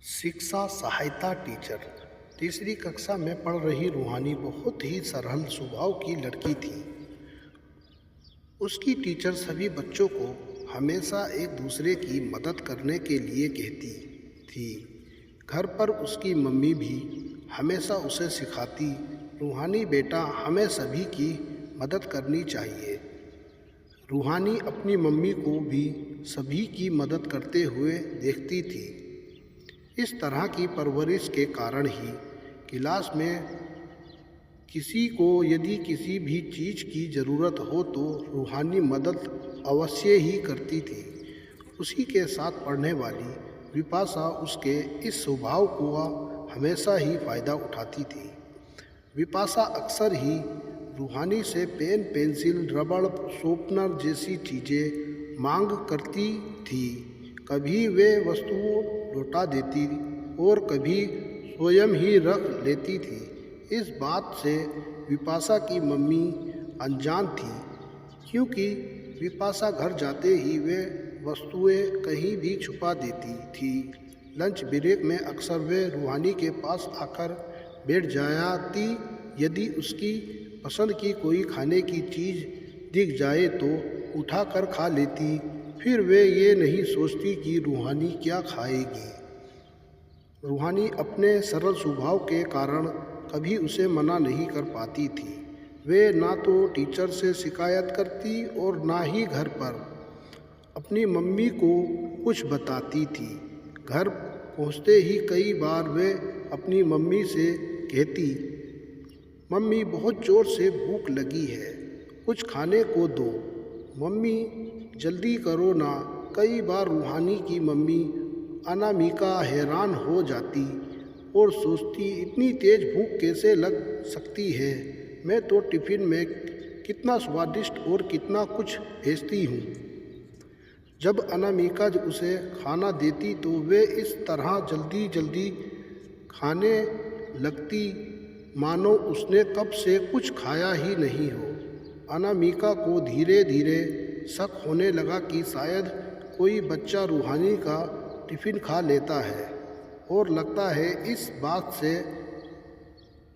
शिक्षा सहायता टीचर। तीसरी कक्षा में पढ़ रही रूहानी बहुत ही सरल स्वभाव की लड़की थी। उसकी टीचर सभी बच्चों को हमेशा एक दूसरे की मदद करने के लिए कहती थी। घर पर उसकी मम्मी भी हमेशा उसे सिखाती, रूहानी बेटा, हमें सभी की मदद करनी चाहिए। रूहानी अपनी मम्मी को भी सभी की मदद करते हुए देखती थी। इस तरह की परवरिश के कारण ही क्लास में किसी को यदि किसी भी चीज़ की ज़रूरत हो तो रूहानी मदद अवश्य ही करती थी। उसी के साथ पढ़ने वाली विपाशा उसके इस स्वभाव को हमेशा ही फ़ायदा उठाती थी। विपाशा अक्सर ही रूहानी से पेन, पेंसिल, रबड़, शॉर्पनर जैसी चीज़ें मांग करती थी। कभी वे वस्तुओं लौटा देती और कभी स्वयं ही रख लेती थी। इस बात से विपाशा की मम्मी अनजान थी, क्योंकि विपाशा घर जाते ही वे वस्तुएं कहीं भी छुपा देती थी। लंच ब्रेक में अक्सर वे रूहानी के पास आकर बैठ जाती। यदि उसकी पसंद की कोई खाने की चीज़ दिख जाए तो उठाकर खा लेती। फिर वे ये नहीं सोचती कि रूहानी क्या खाएगी। रूहानी अपने सरल स्वभाव के कारण कभी उसे मना नहीं कर पाती थी। वे ना तो टीचर से शिकायत करती और ना ही घर पर अपनी मम्मी को कुछ बताती थी। घर पहुंचते ही कई बार वे अपनी मम्मी से कहती, मम्मी, बहुत ज़ोर से भूख लगी है, कुछ खाने को दो। मम्मी, जल्दी करो ना। कई बार रूहानी की मम्मी अनामिका हैरान हो जाती और सोचती, इतनी तेज भूख कैसे लग सकती है। मैं तो टिफ़िन में कितना स्वादिष्ट और कितना कुछ भेजती हूँ। जब अनामिका उसे खाना देती तो वे इस तरह जल्दी जल्दी खाने लगती मानो उसने कब से कुछ खाया ही नहीं हो। अनामिका को धीरे धीरे शक होने लगा कि शायद कोई बच्चा रूहानी का टिफ़िन खा लेता है, और लगता है इस बात से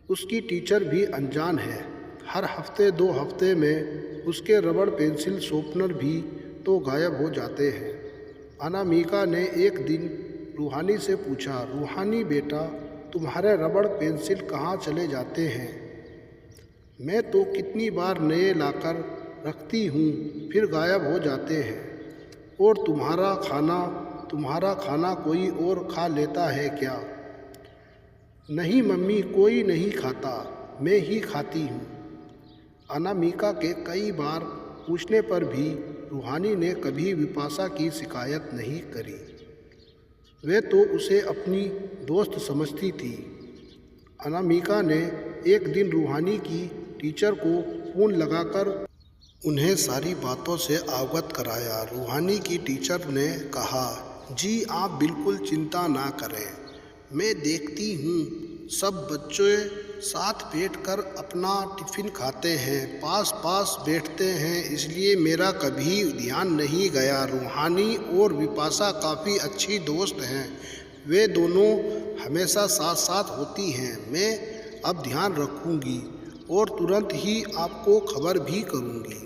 उसकी टीचर भी अनजान है। हर हफ्ते 2 हफ्ते में उसके रबड़, पेंसिल, शॉर्पनर भी तो गायब हो जाते हैं। अनामिका ने एक दिन रूहानी से पूछा, रूहानी बेटा, तुम्हारे रबड़, पेंसिल कहाँ चले जाते हैं? मैं तो कितनी बार नए लाकर रखती हूँ, फिर गायब हो जाते हैं। और तुम्हारा खाना कोई और खा लेता है क्या? नहीं मम्मी, कोई नहीं खाता, मैं ही खाती हूँ। अनामिका के कई बार पूछने पर भी रूहानी ने कभी विपाशा की शिकायत नहीं करी। वे तो उसे अपनी दोस्त समझती थी। अनामिका ने एक दिन रूहानी की टीचर को फ़ोन लगाकर उन्हें सारी बातों से अवगत कराया। रूहानी की टीचर ने कहा, जी आप बिल्कुल चिंता ना करें, मैं देखती हूँ सब बच्चे साथ बैठकर अपना टिफ़िन खाते हैं, पास पास बैठते हैं, इसलिए मेरा कभी ध्यान नहीं गया। रूहानी और विपाशा काफ़ी अच्छी दोस्त हैं, वे दोनों हमेशा साथ साथ होती हैं। मैं अब ध्यान रखूँगी और तुरंत ही आपको खबर भी करूँगी।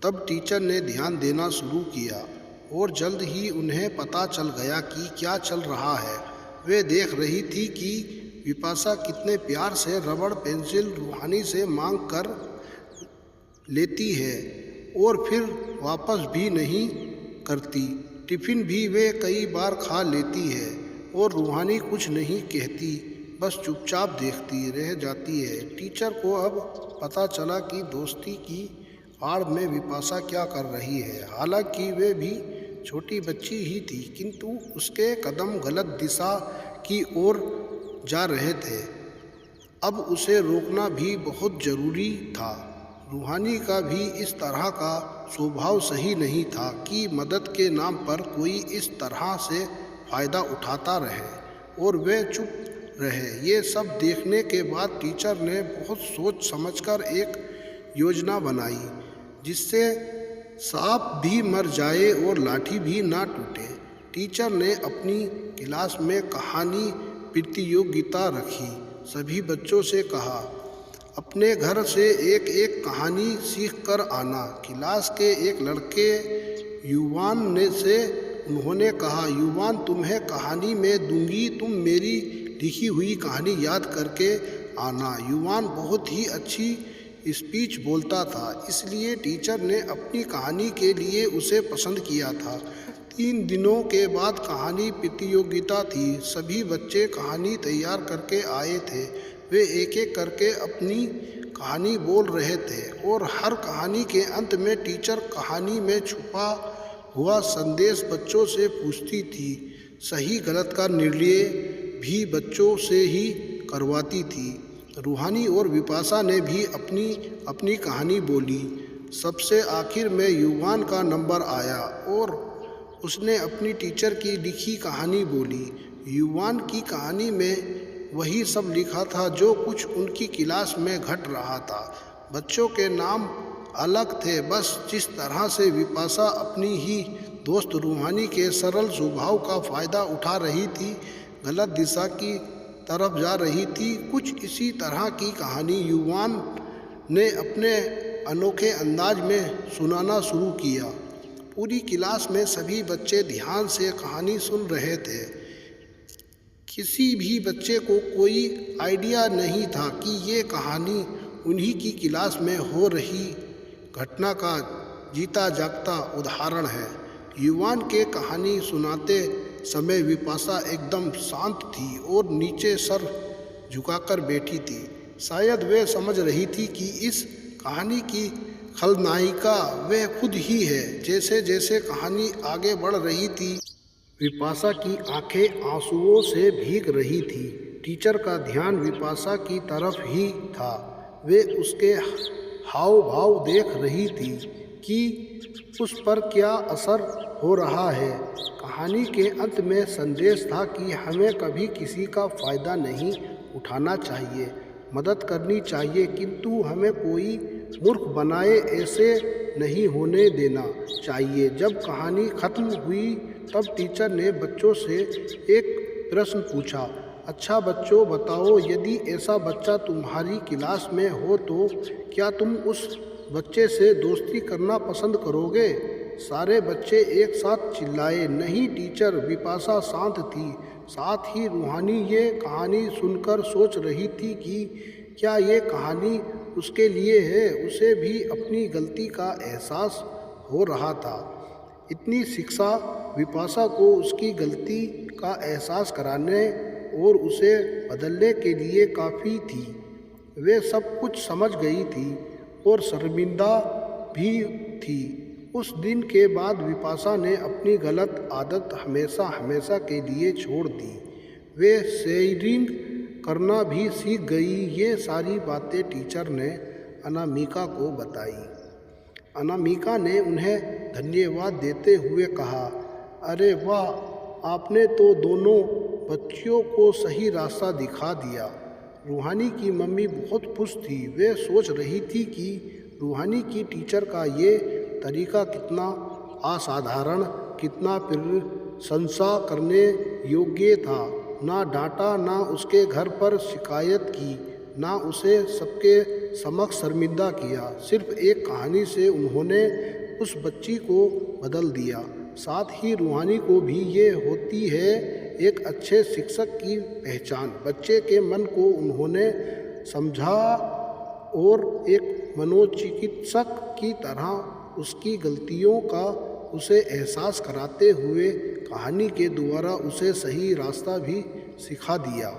तब टीचर ने ध्यान देना शुरू किया और जल्द ही उन्हें पता चल गया कि क्या चल रहा है। वे देख रही थी कि विपाशा कितने प्यार से रबड़, पेंसिल रूहानी से मांग कर लेती है और फिर वापस भी नहीं करती। टिफ़िन भी वे कई बार खा लेती है और रूहानी कुछ नहीं कहती, बस चुपचाप देखती रह जाती है। टीचर को अब पता चला कि दोस्ती की आड़ में विपाशा क्या कर रही है। हालांकि वे भी छोटी बच्ची ही थी, किंतु उसके कदम गलत दिशा की ओर जा रहे थे। अब उसे रोकना भी बहुत ज़रूरी था। रूहानी का भी इस तरह का स्वभाव सही नहीं था कि मदद के नाम पर कोई इस तरह से फ़ायदा उठाता रहे और वे चुप रहे। ये सब देखने के बाद टीचर ने बहुत सोच समझकर एक योजना बनाई, जिससे सांप भी मर जाए और लाठी भी ना टूटे। टीचर ने अपनी क्लास में कहानी प्रतियोगिता रखी। सभी बच्चों से कहा, अपने घर से एक एक कहानी सीख कर आना। क्लास के एक लड़के युवान ने से उन्होंने कहा, युवान तुम्हें कहानी में दूंगी, तुम मेरी लिखी हुई कहानी याद करके आना। युवान बहुत ही अच्छी स्पीच बोलता था, इसलिए टीचर ने अपनी कहानी के लिए उसे पसंद किया था। 3 दिनों के बाद कहानी प्रतियोगिता थी। सभी बच्चे कहानी तैयार करके आए थे। वे एक एक करके अपनी कहानी बोल रहे थे और हर कहानी के अंत में टीचर कहानी में छुपा हुआ संदेश बच्चों से पूछती थी। सही गलत का निर्णय भी बच्चों से ही करवाती थी। रूहानी और विपाशा ने भी अपनी अपनी कहानी बोली। सबसे आखिर में युवान का नंबर आया और उसने अपनी टीचर की लिखी कहानी बोली। युवान की कहानी में वही सब लिखा था जो कुछ उनकी क्लास में घट रहा था। बच्चों के नाम अलग थे, बस जिस तरह से विपाशा अपनी ही दोस्त रूहानी के सरल स्वभाव का फ़ायदा उठा रही थी, गलत दिशा की तरफ जा रही थी, कुछ इसी तरह की कहानी युवान ने अपने अनोखे अंदाज में सुनाना शुरू किया। पूरी क्लास में सभी बच्चे ध्यान से कहानी सुन रहे थे। किसी भी बच्चे को कोई आइडिया नहीं था कि ये कहानी उन्हीं की क्लास में हो रही घटना का जीता जागता उदाहरण है। युवान के कहानी सुनाते समय विपाशा एकदम शांत थी और नीचे सर झुकाकर बैठी थी। शायद वे समझ रही थी कि इस कहानी की खलनायिका वे खुद ही है। जैसे जैसे कहानी आगे बढ़ रही थी, विपाशा की आंखें आंसुओं से भीग रही थी। टीचर का ध्यान विपाशा की तरफ ही था। वे उसके हाव भाव देख रही थी कि उस पर क्या असर हो रहा है। कहानी के अंत में संदेश था कि हमें कभी किसी का फ़ायदा नहीं उठाना चाहिए, मदद करनी चाहिए, किंतु हमें कोई मूर्ख बनाए ऐसे नहीं होने देना चाहिए। जब कहानी खत्म हुई तब टीचर ने बच्चों से एक प्रश्न पूछा, अच्छा बच्चों बताओ, यदि ऐसा बच्चा तुम्हारी क्लास में हो तो क्या तुम उस बच्चे से दोस्ती करना पसंद करोगे? सारे बच्चे एक साथ चिल्लाए, नहीं टीचर। विपाशा शांत थी, साथ ही रूहानी ये कहानी सुनकर सोच रही थी कि क्या ये कहानी उसके लिए है। उसे भी अपनी गलती का एहसास हो रहा था। इतनी शिक्षा विपाशा को उसकी गलती का एहसास कराने और उसे बदलने के लिए काफ़ी थी। वे सब कुछ समझ गई थी और शर्मिंदा भी थी। उस दिन के बाद विपाशा ने अपनी गलत आदत हमेशा हमेशा के लिए छोड़ दी। वे शेयरिंग करना भी सीख गई। ये सारी बातें टीचर ने अनामिका को बताई। अनामिका ने उन्हें धन्यवाद देते हुए कहा, अरे वाह, आपने तो दोनों बच्चियों को सही रास्ता दिखा दिया। रूहानी की मम्मी बहुत खुश थी। वे सोच रही थी कि रूहानी की टीचर का ये तरीका कितना असाधारण, कितना प्रशंसा करने योग्य था। ना डांटा, ना उसके घर पर शिकायत की, ना उसे सबके समक्ष शर्मिंदा किया। सिर्फ एक कहानी से उन्होंने उस बच्ची को बदल दिया। साथ ही रूहानी को भी ये होती है एक अच्छे शिक्षक की पहचान। बच्चे के मन को उन्होंने समझा और एक मनोचिकित्सक की तरह उसकी गलतियों का उसे एहसास कराते हुए कहानी के द्वारा उसे सही रास्ता भी सिखा दिया।